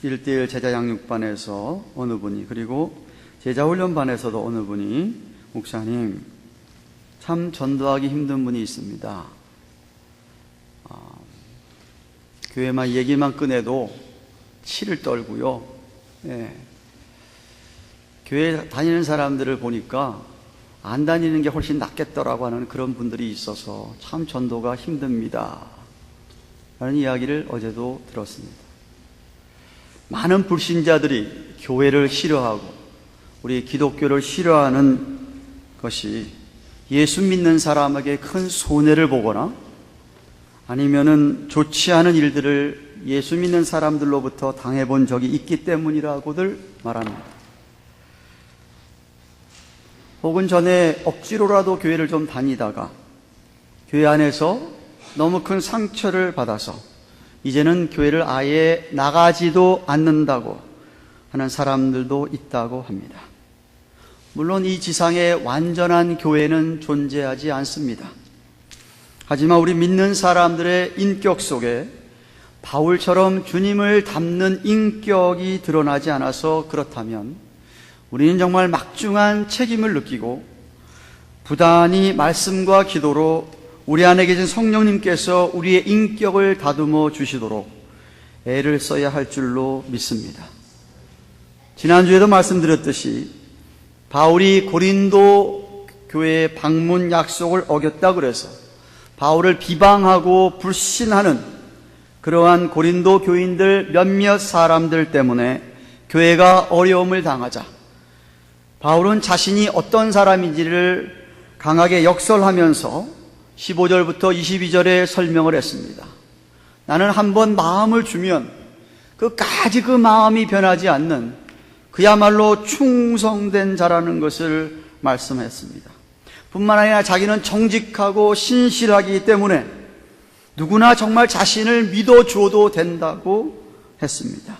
1대1 제자 양육반에서 어느 분이, 그리고 제자훈련반에서도 어느 분이, 목사님, 참 전도하기 힘든 분이 있습니다. 교회만 얘기만 꺼내도 치를 떨고요. 교회 다니는 사람들을 보니까 안 다니는 게 훨씬 낫겠더라고 하는 그런 분들이 있어서 참 전도가 힘듭니다. 라는 이야기를 어제도 들었습니다. 많은 불신자들이 교회를 싫어하고 우리 기독교를 싫어하는 것이 예수 믿는 사람에게 큰 손해를 보거나 아니면은 좋지 않은 일들을 예수 믿는 사람들로부터 당해본 적이 있기 때문이라고들 말합니다. 혹은 전에 억지로라도 교회를 좀 다니다가 교회 안에서 너무 큰 상처를 받아서 이제는 교회를 아예 나가지도 않는다고 하는 사람들도 있다고 합니다. 물론 이 지상에 완전한 교회는 존재하지 않습니다. 하지만 우리 믿는 사람들의 인격 속에 바울처럼 주님을 닮는 인격이 드러나지 않아서 그렇다면 우리는 정말 막중한 책임을 느끼고 부단히 말씀과 기도로 우리 안에 계신 성령님께서 우리의 인격을 다듬어 주시도록 애를 써야 할 줄로 믿습니다. 지난주에도 말씀드렸듯이 바울이 고린도 교회의 방문 약속을 어겼다고 그래서 바울을 비방하고 불신하는 그러한 고린도 교인들 몇몇 사람들 때문에 교회가 어려움을 당하자 바울은 자신이 어떤 사람인지를 강하게 역설하면서 15절부터 22절에 설명을 했습니다. 나는 한번 마음을 주면 끝까지 그 마음이 변하지 않는 그야말로 충성된 자라는 것을 말씀했습니다. 뿐만 아니라 자기는 정직하고 신실하기 때문에 누구나 정말 자신을 믿어주어도 된다고 했습니다.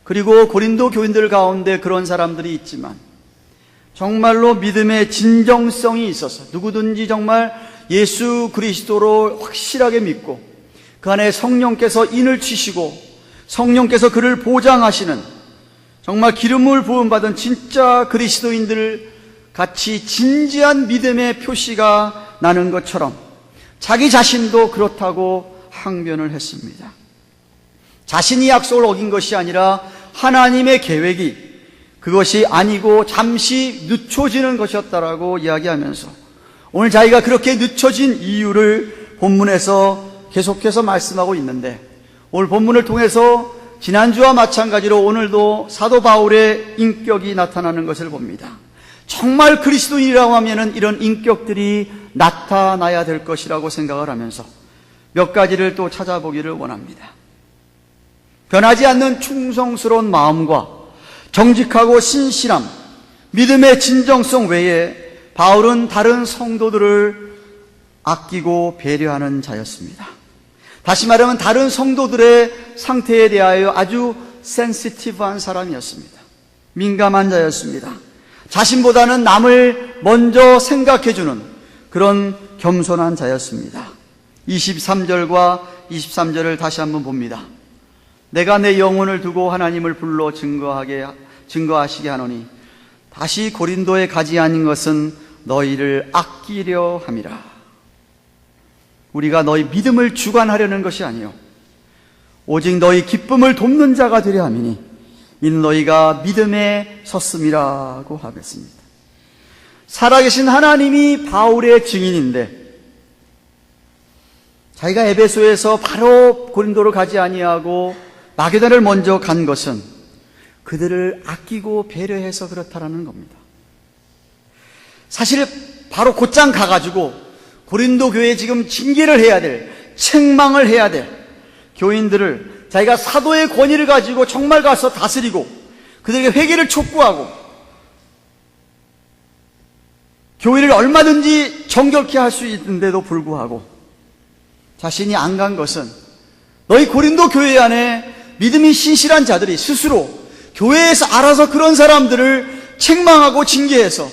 그리고 고린도 교인들 가운데 그런 사람들이 있지만 정말로 믿음의 진정성이 있어서 누구든지 정말 예수 그리스도로 확실하게 믿고 그 안에 성령께서 인을 치시고 성령께서 그를 보장하시는 정말 기름을 부음받은 진짜 그리스도인들 같이 진지한 믿음의 표시가 나는 것처럼 자기 자신도 그렇다고 항변을 했습니다. 자신이 약속을 어긴 것이 아니라 하나님의 계획이 그것이 아니고 잠시 늦춰지는 것이었다라고 이야기하면서 오늘 자기가 그렇게 늦춰진 이유를 본문에서 계속해서 말씀하고 있는데 오늘 본문을 통해서 지난주와 마찬가지로 오늘도 사도 바울의 인격이 나타나는 것을 봅니다. 정말 그리스도인이라고 하면은 이런 인격들이 나타나야 될 것이라고 생각을 하면서 몇 가지를 또 찾아보기를 원합니다. 변하지 않는 충성스러운 마음과 정직하고 신실함, 믿음의 진정성 외에 바울은 다른 성도들을 아끼고 배려하는 자였습니다. 다시 말하면 다른 성도들의 상태에 대하여 아주 센시티브한 사람이었습니다. 민감한 자였습니다. 자신보다는 남을 먼저 생각해주는 그런 겸손한 자였습니다. 23절과 23절을 다시 한번 봅니다. 내가 내 영혼을 두고 하나님을 불러 증거하시게 하노니 다시 고린도에 가지 않은 것은 너희를 아끼려 함이라. 우리가 너희 믿음을 주관하려는 것이 아니요 오직 너희 기쁨을 돕는 자가 되려 함이니 이는 너희가 믿음에 섰음이라고 하겠습니다. 살아계신 하나님이 바울의 증인인데 자기가 에베소에서 바로 고린도로 가지 아니하고 마게도냐를 먼저 간 것은 그들을 아끼고 배려해서 그렇다라는 겁니다. 사실 바로 곧장 가가지고 고린도 교회에 지금 징계를 해야 될, 책망을 해야 될 교인들을 자기가 사도의 권위를 가지고 정말 가서 다스리고 그들에게 회개를 촉구하고 교회를 얼마든지 정결케 할 수 있는데도 불구하고 자신이 안 간 것은 너희 고린도 교회 안에 믿음이 신실한 자들이 스스로 교회에서 알아서 그런 사람들을 책망하고 징계해서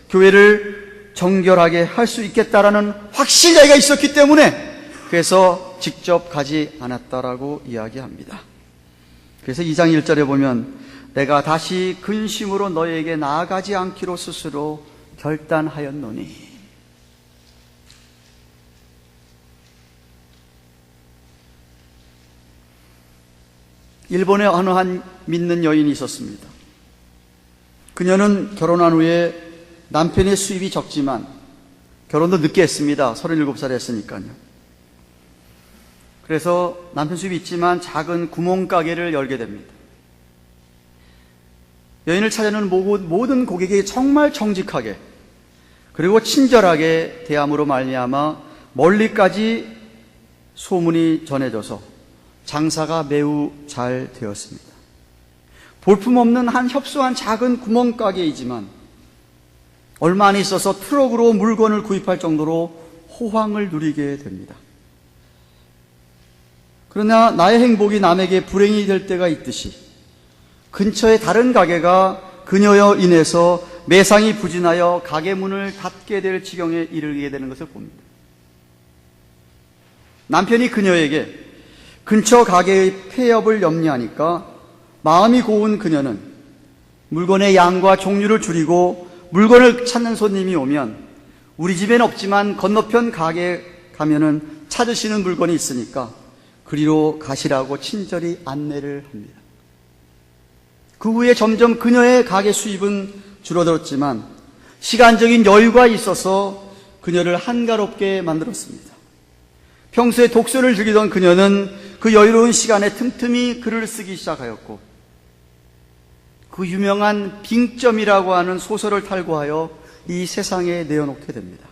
교회를 정결하게 할 수 있겠다라는 확신자가 있었기 때문에 그래서 직접 가지 않았다라고 이야기합니다. 그래서 2장 1절에 보면 내가 다시 근심으로 너에게 나아가지 않기로 스스로 결단하였노니. 일본에 어느 한 믿는 여인이 있었습니다. 그녀는 결혼한 후에 남편의 수입이 적지만 결혼도 늦게 했습니다. 37살에 했으니까요. 그래서 남편 수입이 있지만 작은 구멍가게를 열게 됩니다. 여인을 찾아오는 모든 고객이 정말 정직하게 그리고 친절하게 대함으로 말미암아 멀리까지 소문이 전해져서 장사가 매우 잘 되었습니다. 볼품없는 한 협소한 작은 구멍가게이지만 얼마 안 있어서 트럭으로 물건을 구입할 정도로 호황을 누리게 됩니다. 그러나 나의 행복이 남에게 불행이 될 때가 있듯이 근처의 다른 가게가 그녀로 인해서 매상이 부진하여 가게 문을 닫게 될 지경에 이르게 되는 것을 봅니다. 남편이 그녀에게 근처 가게의 폐업을 염려하니까 마음이 고운 그녀는 물건의 양과 종류를 줄이고 물건을 찾는 손님이 오면 우리 집엔 없지만 건너편 가게에 가면은 찾으시는 물건이 있으니까 그리로 가시라고 친절히 안내를 합니다. 그 후에 점점 그녀의 가게 수입은 줄어들었지만 시간적인 여유가 있어서 그녀를 한가롭게 만들었습니다. 평소에 독서를 즐기던 그녀는 그 여유로운 시간에 틈틈이 글을 쓰기 시작하였고 그 유명한 빙점이라고 하는 소설을 탈고하여 이 세상에 내어놓게 됩니다.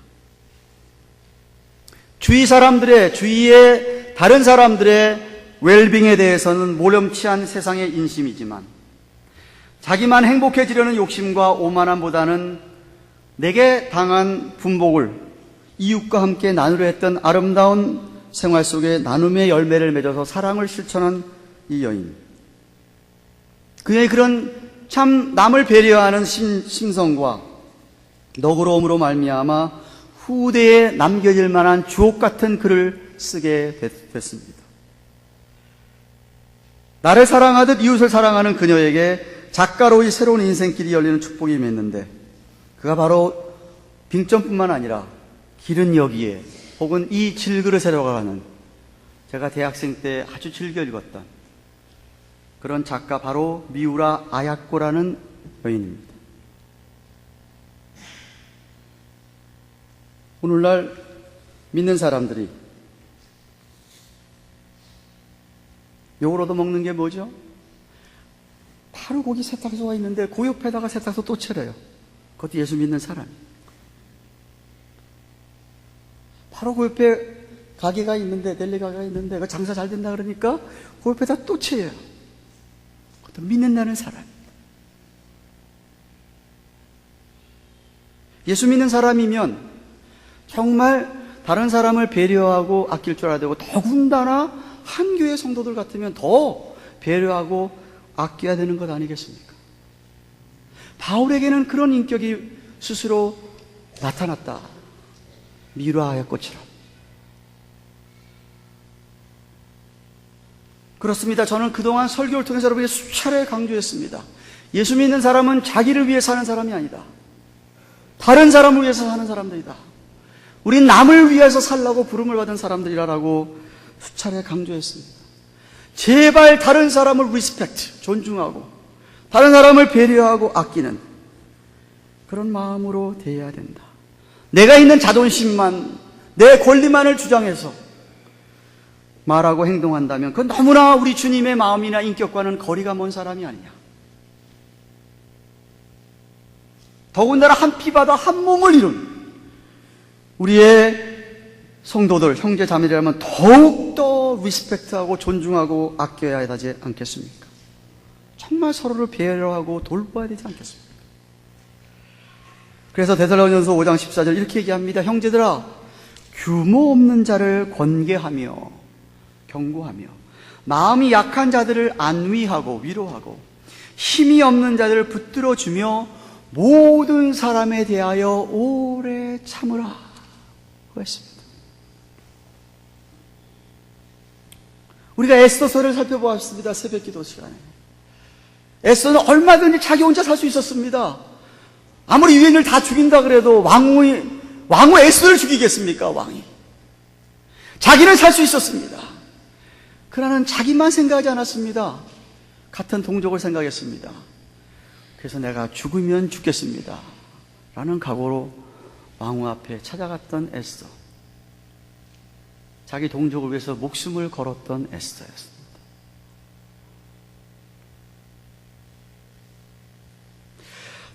주위의 다른 사람들의 웰빙에 대해서는 모렴치한 세상의 인심이지만 자기만 행복해지려는 욕심과 오만함보다는 내게 당한 분복을 이웃과 함께 나누려 했던 아름다운 생활 속에 나눔의 열매를 맺어서 사랑을 실천한 이 여인. 그녀의 그런 참 남을 배려하는 심성과 너그러움으로 말미암아 후대에 남겨질 만한 주옥 같은 글을 쓰게 됐습니다. 나를 사랑하듯 이웃을 사랑하는 그녀에게 작가로의 새로운 인생길이 열리는 축복이 임했는데 그가 바로 빙점뿐만 아니라 길은 여기에 혹은 이 질그릇에로 가는 제가 대학생 때 아주 즐겨 읽었던 그런 작가 바로 미우라 아야코라는 여인입니다. 오늘날 믿는 사람들이 욕을 얻어먹는 게 뭐죠? 바로 거기 세탁소가 있는데 그 옆에다가 세탁소 또 차려요. 그것도 예수 믿는 사람이. 바로 그 옆에 가게가 있는데, 델리 가게가 있는데, 그 장사 잘 된다 그러니까 그 옆에다 또 채요. 그것도 믿는다는 사람. 예수 믿는 사람이면 정말 다른 사람을 배려하고 아낄 줄 알아야 되고, 더군다나 한 교회 성도들 같으면 더 배려하고 아껴야 되는 것 아니겠습니까? 바울에게는 그런 인격이 스스로 나타났다. 미우라의 꽃처럼. 그렇습니다. 저는 그동안 설교를 통해서 여러분에게 수차례 강조했습니다. 예수 믿는 사람은 자기를 위해 사는 사람이 아니다. 다른 사람을 위해서 사는 사람들이다. 우린 남을 위해서 살라고 부름을 받은 사람들이라고 수차례 강조했습니다. 제발 다른 사람을 리스펙트, 존중하고 다른 사람을 배려하고 아끼는 그런 마음으로 대해야 된다. 내가 있는 자존심만, 내 권리만을 주장해서 말하고 행동한다면 그건 너무나 우리 주님의 마음이나 인격과는 거리가 먼 사람이 아니냐. 더군다나 한 피바다 한 몸을 이룬 우리의 성도들, 형제 자매라면 더욱더 리스펙트하고 존중하고 아껴야 하지 않겠습니까? 정말 서로를 배려하고 돌봐야 되지 않겠습니까? 그래서 데살로니가전서 5장 14절 이렇게 얘기합니다. 형제들아, 규모 없는 자를 권계하며 경고하며 마음이 약한 자들을 안위하고 위로하고 힘이 없는 자들을 붙들어주며 모든 사람에 대하여 오래 참으라 했습니다. 우리가 에스더서를 살펴보았습니다. 새벽 기도 시간에. 에스더는 얼마든지 자기 혼자 살 수 있었습니다. 아무리 유엔을 다 죽인다 그래도 왕후 에스더를 죽이겠습니까? 왕이. 자기는 살 수 있었습니다. 그러나는 자기만 생각하지 않았습니다. 같은 동족을 생각했습니다. 그래서 내가 죽으면 죽겠습니다. 라는 각오로 왕후 앞에 찾아갔던 에스더. 자기 동족을 위해서 목숨을 걸었던 에스더였습니다.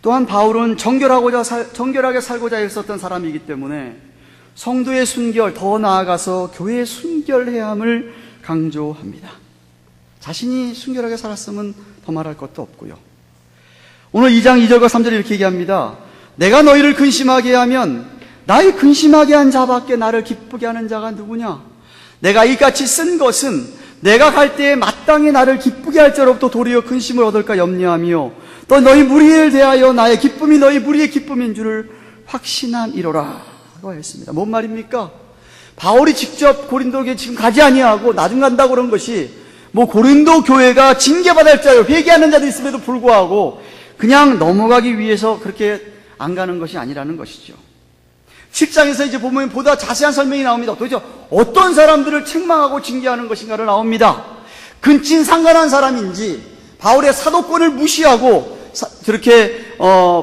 또한 바울은 정결하게 살고자 했었던 사람이기 때문에 성도의 순결, 더 나아가서 교회의 순결해야 함을 강조합니다. 자신이 순결하게 살았으면 더 말할 것도 없고요. 오늘 2장 2절과 3절에 이렇게 얘기합니다. 내가 너희를 근심하게 하면 나의 근심하게 한 자밖에 나를 기쁘게 하는 자가 누구냐? 내가 이같이 쓴 것은 내가 갈 때에 마땅히 나를 기쁘게 할 자로부터 도리어 근심을 얻을까 염려하며 또 너희 무리를 대하여 나의 기쁨이 너희 무리의 기쁨인 줄을 확신하니로라 라고 했습니다. 뭔 말입니까? 바울이 직접 고린도에 지금 가지 아니하고 나중 간다고 그런 것이 고린도 교회가 징계받을 자요 회개하는 자도 있음에도 불구하고 그냥 넘어가기 위해서 그렇게 안 가는 것이 아니라는 것이죠. 10장에서 이제 보면 보다 자세한 설명이 나옵니다. 도대체 어떤 사람들을 책망하고 징계하는 것인가를 나옵니다. 근친 상관한 사람인지 바울의 사도권을 무시하고 저렇게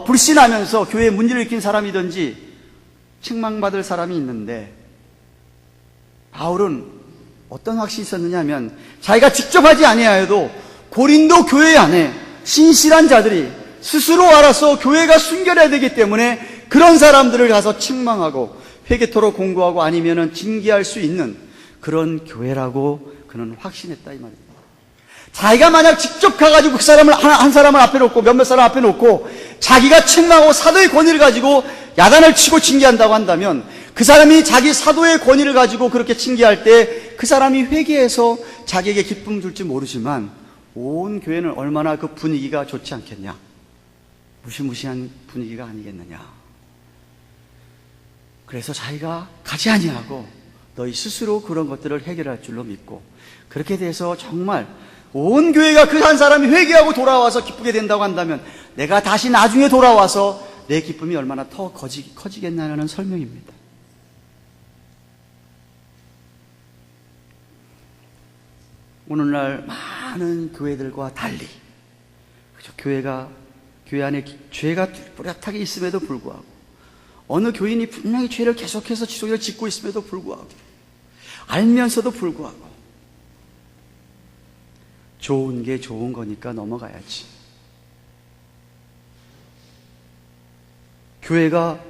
불신하면서 교회에 문제를 일으킨 사람이든지 책망받을 사람이 있는데 바울은 어떤 확신이 있었느냐 하면 자기가 직접 하지 아니하여도 고린도 교회 안에 신실한 자들이 스스로 알아서 교회가 순결해야 되기 때문에 그런 사람들을 가서 책망하고 회개토록 공고하고 아니면은 징계할 수 있는 그런 교회라고 그는 확신했다 이 말입니다. 자기가 만약 직접 가가지고 그 사람을 한 사람을 앞에 놓고 몇몇 사람 앞에 놓고 자기가 책망하고 사도의 권위를 가지고 야단을 치고 징계한다고 한다면 그 사람이 자기 사도의 권위를 가지고 그렇게 징계할 때 그 사람이 회개해서 자기에게 기쁨 줄지 모르지만 온 교회는 얼마나 그 분위기가 좋지 않겠냐. 무시무시한 분위기가 아니겠느냐. 그래서 자기가 가지 아니하고 너희 스스로 그런 것들을 해결할 줄로 믿고 그렇게 돼서 정말 온 교회가 그 한 사람이 회개하고 돌아와서 기쁘게 된다고 한다면 내가 다시 나중에 돌아와서 내 기쁨이 얼마나 더 커지겠냐는 설명입니다. 오늘날 많은 교회들과 달리 교회 안에 죄가 뚜렷하게 있음에도 불구하고 어느 교인이 분명히 죄를 계속해서 지속적으로 짓고 있음에도 불구하고 알면서도 불구하고 좋은 게 좋은 거니까 넘어가야지. 교회가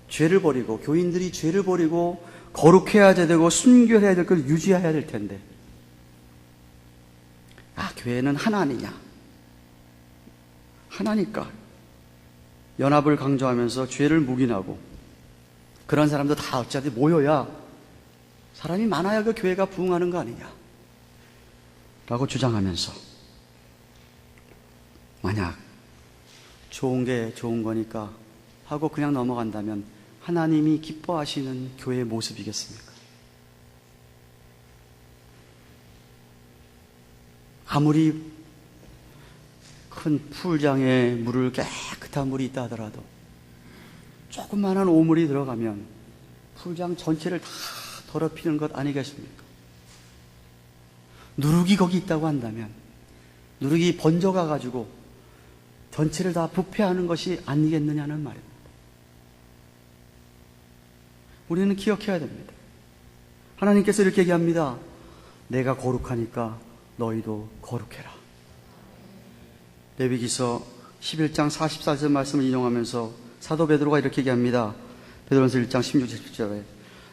죄를 버리고 교인들이 죄를 버리고 거룩해야 되고 순결해야 될 걸 유지해야 될 텐데 교회는 하나니냐? 하나니까 연합을 강조하면서 죄를 묵인하고 그런 사람도 다 어차피 모여야 사람이 많아야 그 교회가 부흥하는 거 아니냐 라고 주장하면서 만약 좋은 게 좋은 거니까 하고 그냥 넘어간다면 하나님이 기뻐하시는 교회의 모습이겠습니까? 아무리 큰 풀장에 깨끗한 물이 있다 하더라도 조그만한 오물이 들어가면 풀장 전체를 다 더럽히는 것 아니겠습니까? 누룩이 거기 있다고 한다면 누룩이 번져가가지고 전체를 다 부패하는 것이 아니겠느냐는 말입니다. 우리는 기억해야 됩니다. 하나님께서 이렇게 얘기합니다. 내가 거룩하니까 너희도 거룩해라. 레위기서 11장 44절 말씀을 인용하면서 사도 베드로가 이렇게 얘기합니다. 베드로전서 1장 16, 17절에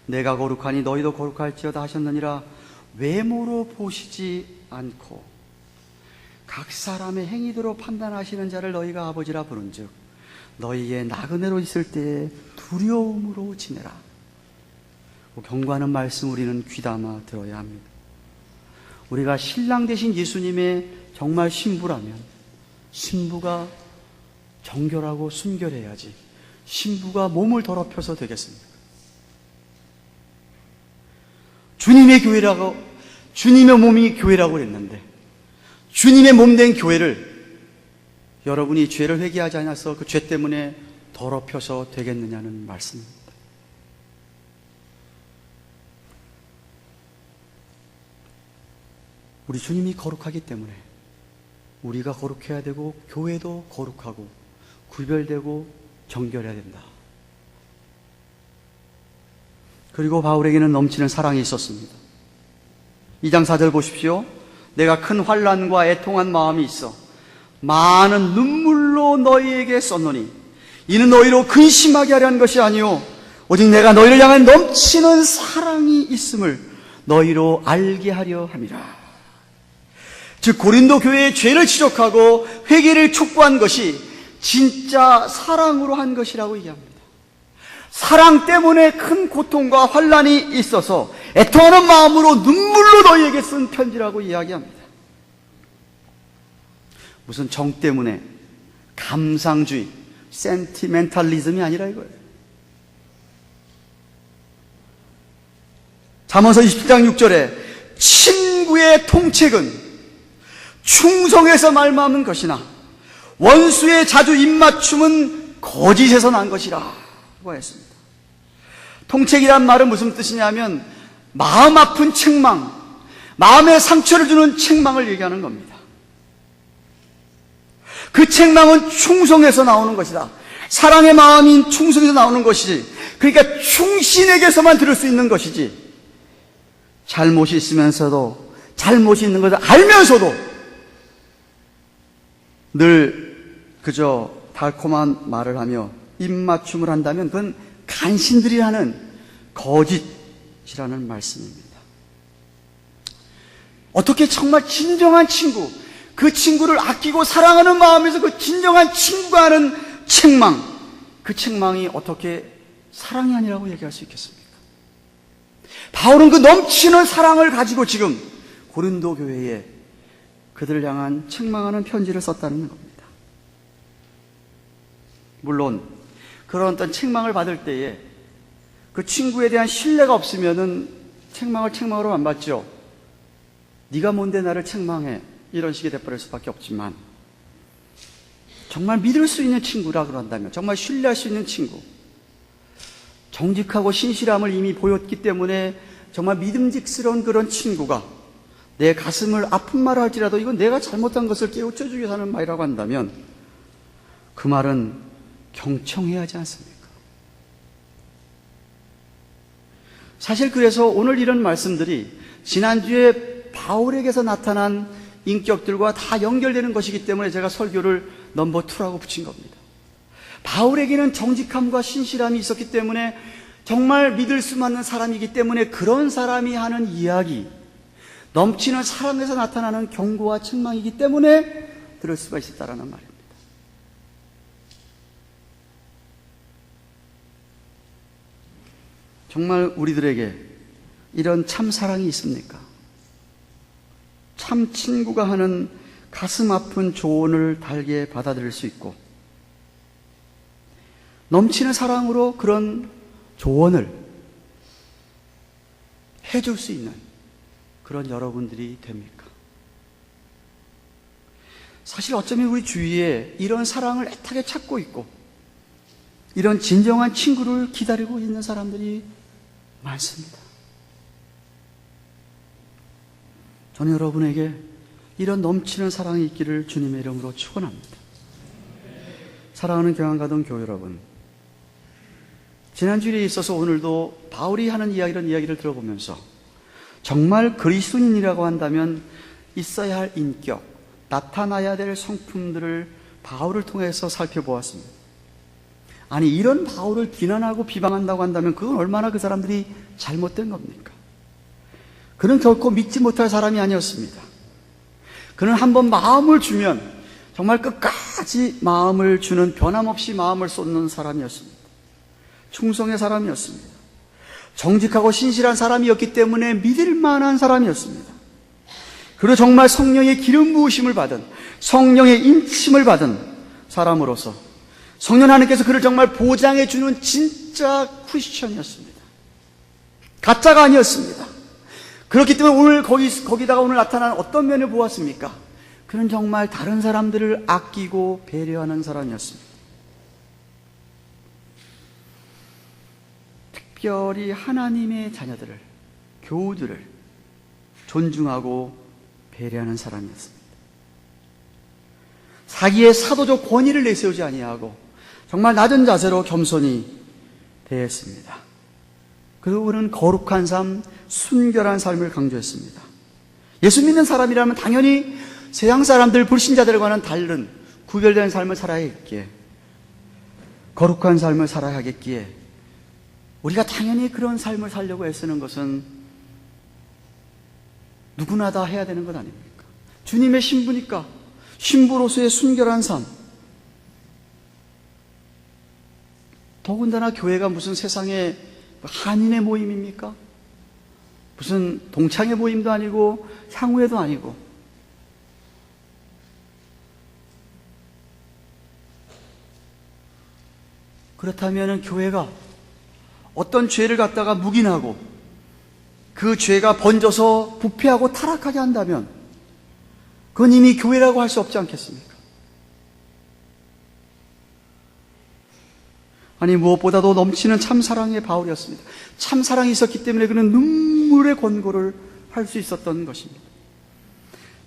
내가 거룩하니 너희도 거룩할지어다 하셨느니라. 외모로 보시지 않고 각 사람의 행위대로 판단하시는 자를 너희가 아버지라 부른즉 너희의 나그네로 있을 때에 두려움으로 지내라. 경고하는 말씀 우리는 귀담아 들어야 합니다. 우리가 신랑 되신 예수님의 정말 신부라면 신부가 정결하고 순결해야지 신부가 몸을 더럽혀서 되겠습니까? 주님의 교회라고, 주님의 몸이 교회라고 그랬는데 주님의 몸 된 교회를 여러분이 죄를 회개하지 않아서 그 죄 때문에 더럽혀서 되겠느냐는 말씀입니다. 우리 주님이 거룩하기 때문에 우리가 거룩해야 되고 교회도 거룩하고 구별되고 정결해야 된다. 그리고 바울에게는 넘치는 사랑이 있었습니다. 2장 4절 보십시오. 내가 큰 환난과 애통한 마음이 있어 많은 눈물로 너희에게 썼노니 이는 너희로 근심하게 하려 한 것이 아니요 오직 내가 너희를 향한 넘치는 사랑이 있음을 너희로 알게 하려 함이라. 즉 고린도 교회의 죄를 지적하고 회개를 촉구한 것이 진짜 사랑으로 한 것이라고 얘기합니다. 사랑 때문에 큰 고통과 환난이 있어서 애통하는 마음으로 눈물로 너희에게 쓴 편지라고 이야기합니다. 무슨 정 때문에 감상주의, 센티멘탈리즘이 아니라 이거예요. 잠언서 27장 6절에 친구의 통책은 충성에서 말미암은 것이나 원수의 자주 입맞춤은 거짓에서 난 것이라 고 했습니다. 통책이란 말은 무슨 뜻이냐면 마음 아픈 책망, 마음에 상처를 주는 책망을 얘기하는 겁니다. 그 책망은 충성에서 나오는 것이다. 사랑의 마음인 충성에서 나오는 것이지, 그러니까 충신에게서만 들을 수 있는 것이지, 잘못이 있으면서도 잘못이 있는 것을 알면서도 늘 그저 달콤한 말을 하며 입맞춤을 한다면 그건 간신들이 하는 거짓이라는 말씀입니다. 어떻게 정말 진정한 친구, 그 친구를 아끼고 사랑하는 마음에서 그 진정한 친구가 하는 책망, 그 책망이 어떻게 사랑이 아니라고 얘기할 수 있겠습니까? 바울은 그 넘치는 사랑을 가지고 지금 고린도 교회에 그들을 향한 책망하는 편지를 썼다는 겁니다. 물론 그런 어떤 책망을 받을 때에 그 친구에 대한 신뢰가 없으면은 책망으로 안 받죠. 네가 뭔데 나를 책망해, 이런 식이 돼버릴 수밖에 없지만, 정말 믿을 수 있는 친구라 그런다면, 정말 신뢰할 수 있는 친구, 정직하고 신실함을 이미 보였기 때문에 정말 믿음직스러운 그런 친구가 내 가슴을 아픈 말을 할지라도 이건 내가 잘못한 것을 깨우쳐주기 위해서 하는 말이라고 한다면 그 말은 경청해야 하지 않습니까? 사실 그래서 오늘 이런 말씀들이 지난주에 바울에게서 나타난 인격들과 다 연결되는 것이기 때문에 제가 설교를 넘버 2라고 붙인 겁니다. 바울에게는 정직함과 신실함이 있었기 때문에 정말 믿을 수 있는 사람이기 때문에 그런 사람이 하는 이야기, 넘치는 사랑에서 나타나는 경고와 책망이기 때문에 들을 수가 있었다라는 말입니다. 정말 우리들에게 이런 참 사랑이 있습니까? 참 친구가 하는 가슴 아픈 조언을 달게 받아들일 수 있고 넘치는 사랑으로 그런 조언을 해줄 수 있는 그런 여러분들이 됩니까? 사실 어쩌면 우리 주위에 이런 사랑을 애타게 찾고 있고 이런 진정한 친구를 기다리고 있는 사람들이 많습니다. 저는 여러분에게 이런 넘치는 사랑이 있기를 주님의 이름으로 축원합니다. 사랑하는 경안가동 교회 여러분, 지난주에 있어서 오늘도 바울이 하는 이런 이야기를 들어보면서 정말 그리스도인이라고 한다면 있어야 할 인격, 나타나야 될 성품들을 바울을 통해서 살펴보았습니다. 아니, 이런 바울을 비난하고 비방한다고 한다면 그건 얼마나 그 사람들이 잘못된 겁니까? 그는 결코 믿지 못할 사람이 아니었습니다. 그는 한번 마음을 주면 정말 끝까지 마음을 주는, 변함없이 마음을 쏟는 사람이었습니다. 충성의 사람이었습니다. 정직하고 신실한 사람이었기 때문에 믿을 만한 사람이었습니다. 그리고 정말 성령의 기름 부으심을 받은, 성령의 인침을 받은 사람으로서 성령 하나님께서 그를 정말 보장해 주는 진짜 크리스천이었습니다. 가짜가 아니었습니다. 그렇기 때문에 오늘 거기다가 오늘 나타난 어떤 면을 보았습니까? 그는 정말 다른 사람들을 아끼고 배려하는 사람이었습니다. 특별히 하나님의 자녀들을, 교우들을 존중하고 배려하는 사람이었습니다. 자기의 사도적 권위를 내세우지 아니하고 정말 낮은 자세로 겸손히 대했습니다. 그리고 그는 거룩한 삶, 순결한 삶을 강조했습니다. 예수 믿는 사람이라면 당연히 세상 사람들, 불신자들과는 다른 구별된 삶을 살아야 했기에, 거룩한 삶을 살아야 하겠기에 우리가 당연히 그런 삶을 살려고 애쓰는 것은 누구나 다 해야 되는 것 아닙니까? 주님의 신부니까 신부로서의 순결한 삶, 더군다나 교회가 무슨 세상의 한인의 모임입니까? 무슨 동창회 모임도 아니고 향후회도 아니고, 그렇다면 교회가 어떤 죄를 갖다가 묵인하고 그 죄가 번져서 부패하고 타락하게 한다면 그건 이미 교회라고 할 수 없지 않겠습니까? 아니, 무엇보다도 넘치는 참사랑의 바울이었습니다. 참사랑이 있었기 때문에 그는 눈물의 권고를 할 수 있었던 것입니다.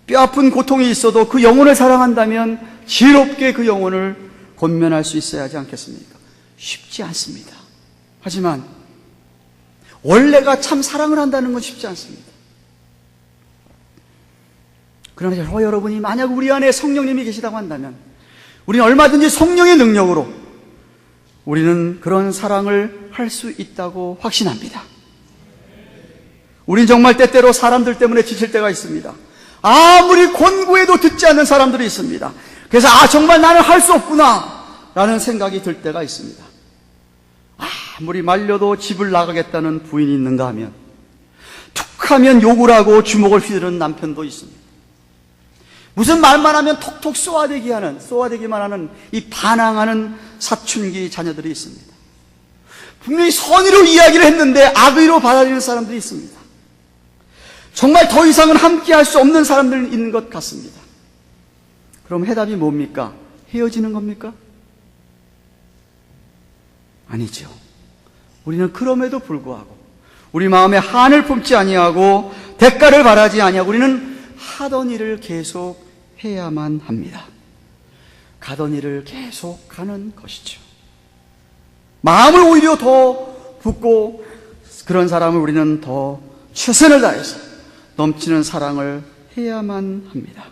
뼈아픈 고통이 있어도 그 영혼을 사랑한다면 지혜롭게 그 영혼을 권면할 수 있어야 하지 않겠습니까? 쉽지 않습니다. 하지만 원래가 참 사랑을 한다는 건 쉽지 않습니다. 그러나 여러분이 만약 우리 안에 성령님이 계시다고 한다면 우리는 얼마든지 성령의 능력으로 우리는 그런 사랑을 할 수 있다고 확신합니다. 우린 정말 때때로 사람들 때문에 지칠 때가 있습니다. 아무리 권고해도 듣지 않는 사람들이 있습니다. 그래서 정말 나는 할 수 없구나 라는 생각이 들 때가 있습니다. 아무리 말려도 집을 나가겠다는 부인이 있는가 하면, 툭하면 욕을 하고 주먹을 휘두르는 남편도 있습니다. 무슨 말만 하면 톡톡 쏘아대기만 하는 이 반항하는 사춘기 자녀들이 있습니다. 분명히 선의로 이야기를 했는데 악의로 받아들이는 사람들이 있습니다. 정말 더 이상은 함께할 수 없는 사람들이 있는 것 같습니다. 그럼 해답이 뭡니까? 헤어지는 겁니까? 아니죠. 우리는 그럼에도 불구하고 우리 마음에 한을 품지 아니하고 대가를 바라지 아니하고 우리는 하던 일을 계속 해야만 합니다. 가던 일을 계속 가는 것이죠. 마음을 오히려 더 붓고 그런 사람을 우리는 더 최선을 다해서 넘치는 사랑을 해야만 합니다.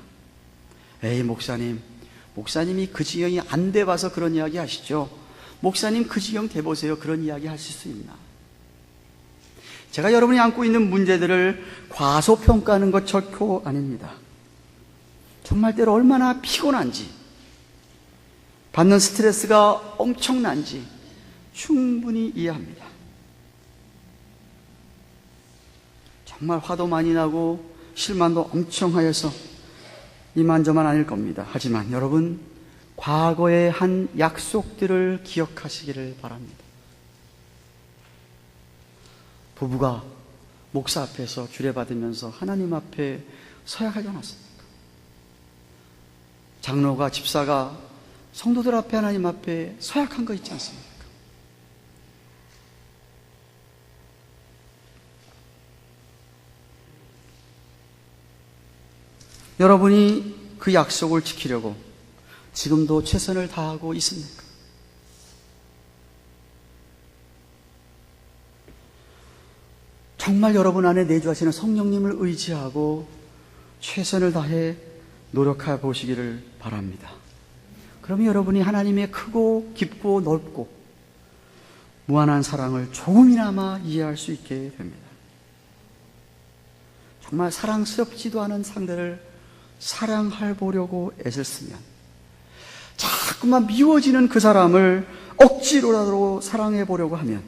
에이, 목사님이 그 지경이 안 돼봐서 그런 이야기 하시죠. 목사님 그 지경 돼보세요. 그런 이야기 하실 수 있나? 제가 여러분이 안고 있는 문제들을 과소평가하는 것 절코 아닙니다. 정말 때로 얼마나 피곤한지, 받는 스트레스가 엄청난지 충분히 이해합니다. 정말 화도 많이 나고 실망도 엄청 하여서 이만저만 아닐 겁니다. 하지만 여러분, 과거의 한 약속들을 기억하시기를 바랍니다. 부부가 목사 앞에서 주례받으면서 하나님 앞에 서야 하지 않았습니까? 장로가, 집사가 성도들 앞에 하나님 앞에 서약한 거 있지 않습니까? 여러분이 그 약속을 지키려고 지금도 최선을 다하고 있습니까? 정말 여러분 안에 내주하시는 성령님을 의지하고 최선을 다해 노력해 보시기를 바랍니다. 그러면 여러분이 하나님의 크고 깊고 넓고 무한한 사랑을 조금이나마 이해할 수 있게 됩니다. 정말 사랑스럽지도 않은 상대를 사랑해 보려고 애를 쓰면, 자꾸만 미워지는 그 사람을 억지로라도 사랑해 보려고 하면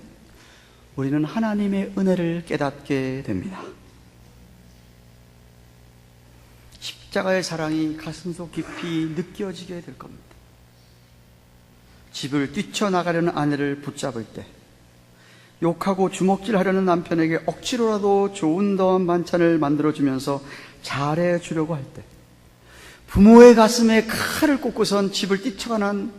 우리는 하나님의 은혜를 깨닫게 됩니다. 십자가의 사랑이 가슴속 깊이 느껴지게 될 겁니다. 집을 뛰쳐나가려는 아내를 붙잡을 때, 욕하고 주먹질하려는 남편에게 억지로라도 좋은 더한 반찬을 만들어주면서 잘해주려고 할 때, 부모의 가슴에 칼을 꽂고선 집을 뛰쳐가는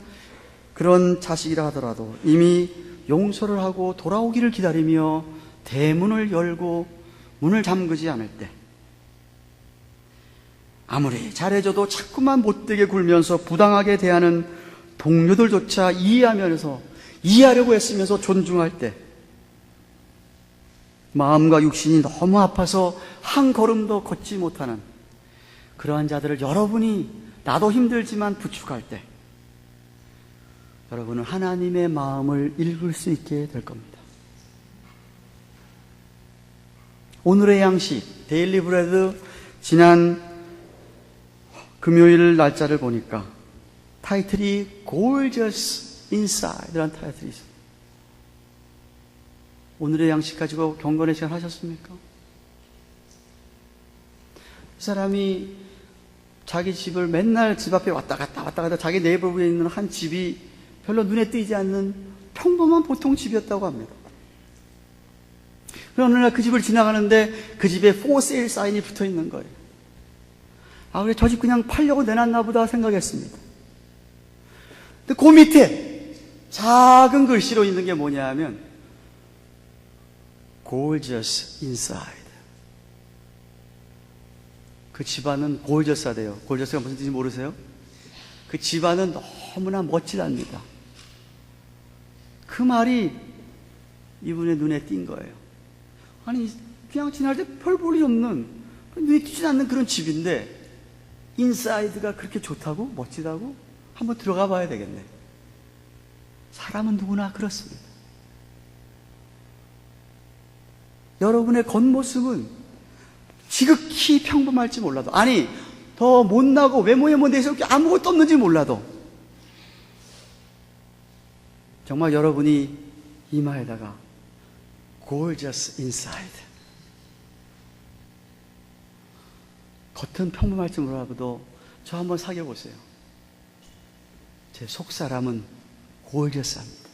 그런 자식이라 하더라도 이미 용서를 하고 돌아오기를 기다리며 대문을 열고 문을 잠그지 않을 때, 아무리 잘해줘도 자꾸만 못되게 굴면서 부당하게 대하는 동료들조차 이해하려고 애쓰면서 존중할 때, 마음과 육신이 너무 아파서 한 걸음도 걷지 못하는 그러한 자들을 여러분이 나도 힘들지만 부축할 때, 여러분은 하나님의 마음을 읽을 수 있게 될 겁니다. 오늘의 양식, 데일리 브레드, 지난 금요일 날짜를 보니까 타이틀이 Gorgeous Inside라는 타이틀이 있습니다. 오늘의 양식 가지고 경건의 시간 하셨습니까? 그 사람이 자기 집을 맨날 집 앞에 왔다 갔다 자기 네이버에 있는 한 집이 별로 눈에 띄지 않는 평범한 보통 집이었다고 합니다. 그러나 어느 날 그 집을 지나가는데 그 집에 for sale 사인이 붙어 있는 거예요. 아, 그래, 저 집 그냥 팔려고 내놨나 보다 생각했습니다. 근데 그 밑에 작은 글씨로 있는 게 뭐냐 하면 Gorgeous Inside. 그 집안은 골저스하대요. 골저스가 무슨 뜻인지 모르세요? 그 집안은 너무나 멋지답니다. 그 말이 이분의 눈에 띈 거예요. 아니, 그냥 지날 때 별 볼 일 없는, 눈에 띄지 않는 그런 집인데 인사이드가 그렇게 좋다고? 멋지다고? 한번 들어가 봐야 되겠네. 사람은 누구나 그렇습니다. 여러분의 겉모습은 지극히 평범할지 몰라도, 아니 더 못나고 외모에 뭐 내세울 게 아무것도 없는지 몰라도 정말 여러분이 이마에다가 Gorgeous Inside, 겉은 평범할지 몰라도 저 한번 사귀어보세요. 제 속사람은 Gorgeous합니다.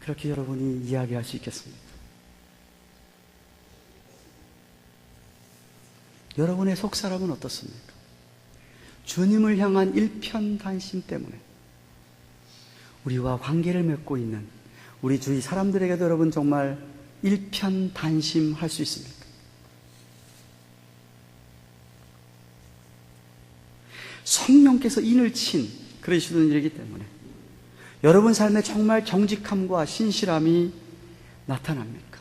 그렇게 여러분이 이야기할 수 있겠습니까? 여러분의 속사람은 어떻습니까? 주님을 향한 일편단심 때문에 우리와 관계를 맺고 있는 우리 주위 사람들에게도 여러분 정말 일편단심할 수 있습니까? 성령께서 인을 친 그러시는 일이기 때문에 여러분 삶에 정말 정직함과 신실함이 나타납니까?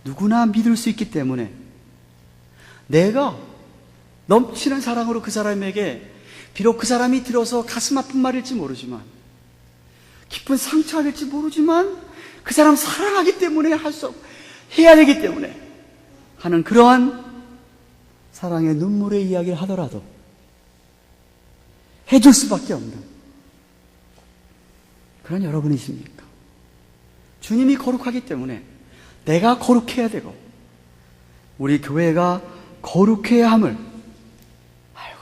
누구나 믿을 수 있기 때문에 내가 넘치는 사랑으로 그 사람에게 비록 그 사람이 들어서 가슴 아픈 말일지 모르지만 깊은 상처가 될지 모르지만 그 사람 사랑하기 때문에 해야 되기 때문에 하는 그러한 사랑의 눈물의 이야기를 하더라도 해줄 수밖에 없는 그런 여러분이십니까? 주님이 거룩하기 때문에 내가 거룩해야 되고 우리 교회가 거룩해야 함을 알고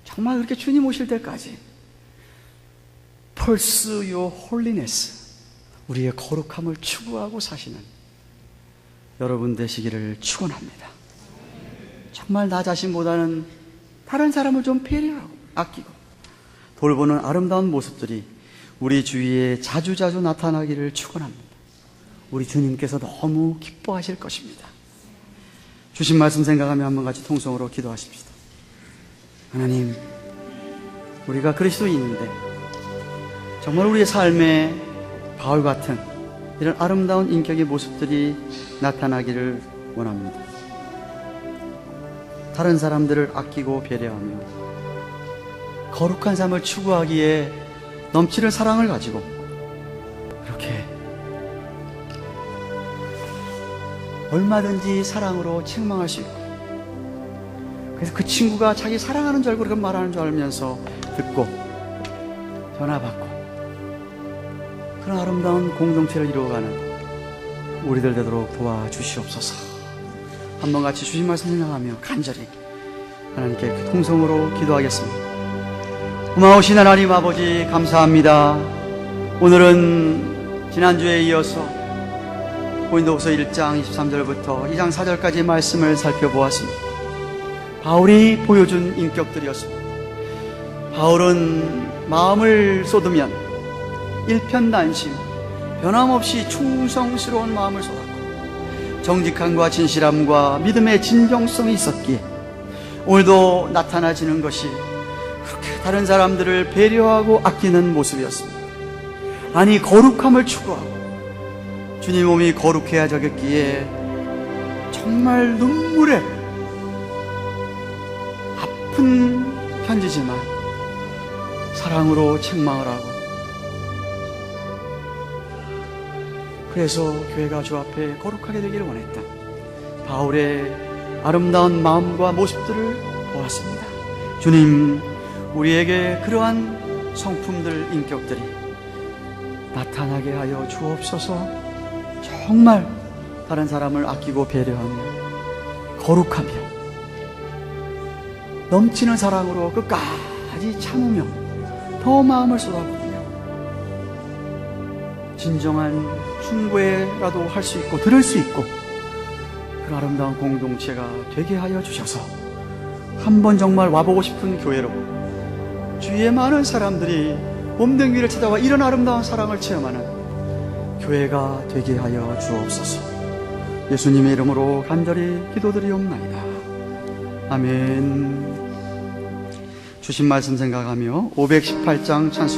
정말 그렇게 주님 오실 때까지 Pursue your holiness, 우리의 거룩함을 추구하고 사시는 여러분 되시기를 축원합니다. 정말 나 자신보다는 다른 사람을 좀 배려하고 아끼고 돌보는 아름다운 모습들이 우리 주위에 자주자주 나타나기를 축원합니다. 우리 주님께서 너무 기뻐하실 것입니다. 주신 말씀 생각하며 한번 같이 통성으로 기도하십시다. 하나님, 우리가 그리스도인인데 정말 우리의 삶에 바울 같은 이런 아름다운 인격의 모습들이 나타나기를 원합니다. 다른 사람들을 아끼고 배려하며 거룩한 삶을 추구하기에 넘치는 사랑을 가지고 그렇게 얼마든지 사랑으로 책망할 수 있고 그래서 그 친구가 자기 사랑하는 줄 알고 그렇게 말하는 줄 알면서 듣고 전화받고 그런 아름다운 공동체를 이루어가는 우리들 되도록 도와주시옵소서. 한번 같이 주신 말씀 생각하며 간절히 하나님께 통성으로 기도하겠습니다. 고마우신 하나님 아버지 감사합니다. 오늘은 지난주에 이어서 고린도후서 1장 23절부터 2장 4절까지의 말씀을 살펴보았습니다. 바울이 보여준 인격들이었습니다. 바울은 마음을 쏟으면 일편단심, 변함없이 충성스러운 마음을 쏟았고 정직함과 진실함과 믿음의 진정성이 있었기에 오늘도 나타나지는 것이 그렇게 다른 사람들을 배려하고 아끼는 모습이었습니다. 아니, 거룩함을 추구하고 주님 몸이 거룩해야 되겠기에 정말 눈물에 아픈 편지지만 사랑으로 책망을 하고, 그래서 교회가 주 앞에 거룩하게 되기를 원했다. 바울의 아름다운 마음과 모습들을 보았습니다. 주님, 우리에게 그러한 성품들, 인격들이 나타나게 하여 주옵소서. 정말 다른 사람을 아끼고 배려하며 거룩하며 넘치는 사랑으로 끝까지 참으며 더 마음을 쏟아부으며 진정한 충고라도 할 수 있고 들을 수 있고 그런 아름다운 공동체가 되게 하여 주셔서 한번 정말 와보고 싶은 교회로 주위의 많은 사람들이 몸댕기를 찾아와 이런 아름다운 사랑을 체험하는 교회가 되게 하여 주옵소서. 예수님의 이름으로 간절히 기도드리옵나이다. 아멘. 주신 말씀 생각하며 518장 찬송